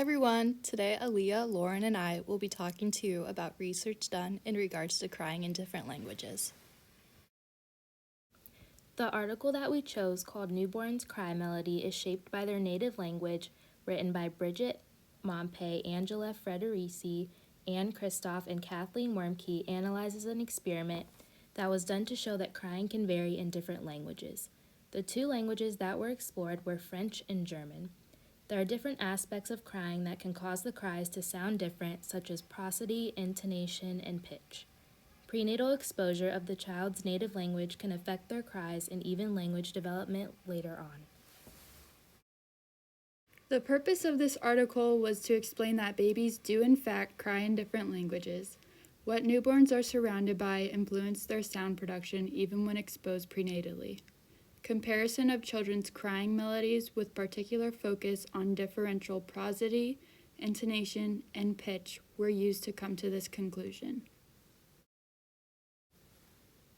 everyone! Today, Aaliyah, Lauren, and I will be talking to you about research done in regards to crying in different languages. The article that we chose, called Newborns Cry Melody, is shaped by their native language, written by Bridget Mompe, Angela Frederici, Anne Kristoff, and Kathleen Wormke, analyzes an experiment that was done to show that crying can vary in different languages. The two languages that were explored were French and German. There are different aspects of crying that can cause the cries to sound different, such as prosody, intonation, and pitch. Prenatal exposure of the child's native language can affect their cries and even language development later on. The purpose of this article was to explain that babies do in fact cry in different languages. What newborns are surrounded by influence their sound production even when exposed prenatally. Comparison of children's crying melodies with particular focus on differential prosody, intonation, and pitch were used to come to this conclusion.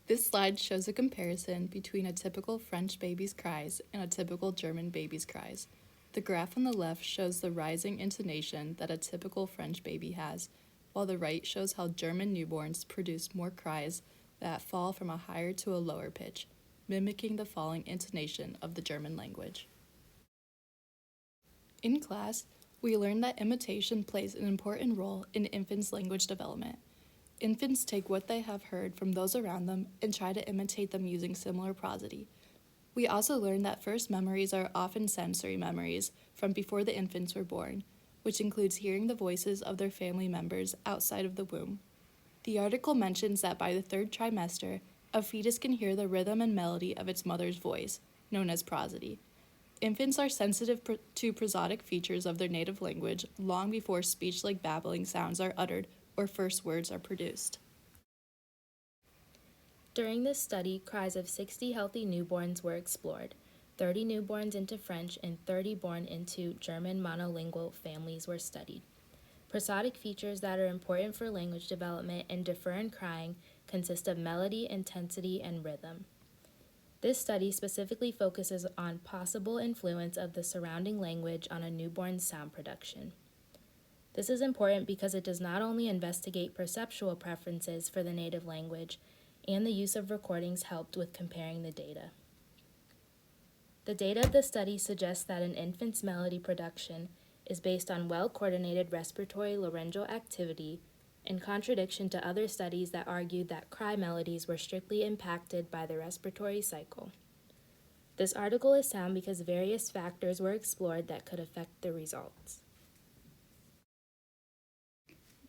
This slide shows a comparison between a typical French baby's cries and a typical German baby's cries. The graph on the left shows the rising intonation that a typical French baby has, while the right shows how German newborns produce more cries that fall from a higher to a lower pitch, mimicking the falling intonation of the German language. In class, we learned that imitation plays an important role in infants' language development. Infants take what they have heard from those around them and try to imitate them using similar prosody. We also learned that first memories are often sensory memories from before the infants were born, which includes hearing the voices of their family members outside of the womb. The article mentions that by the third trimester, a fetus can hear the rhythm and melody of its mother's voice, known as prosody. Infants are sensitive to prosodic features of their native language long before speech-like babbling sounds are uttered or first words are produced. During this study, cries of 60 healthy newborns were explored. 30 newborns into French and 30 born into German monolingual families were studied. Prosodic features that are important for language development and differ in crying consist of melody, intensity, and rhythm. This study specifically focuses on possible influence of the surrounding language on a newborn's sound production. This is important because it does not only investigate perceptual preferences for the native language, and the use of recordings helped with comparing the data. The data of the study suggests that an infant's melody production is based on well-coordinated respiratory laryngeal activity, in contradiction to other studies that argued that cry melodies were strictly impacted by the respiratory cycle. This article is sound because various factors were explored that could affect the results.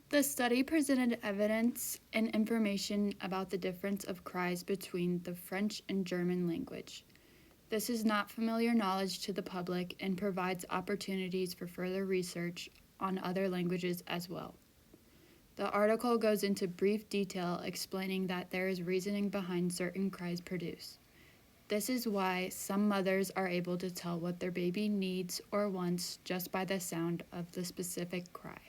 The study presented evidence and information about the difference of cries between the French and German language. This is not familiar knowledge to the public and provides opportunities for further research on other languages as well. The article goes into brief detail explaining that there is reasoning behind certain cries produced. This is why some mothers are able to tell what their baby needs or wants just by the sound of the specific cry.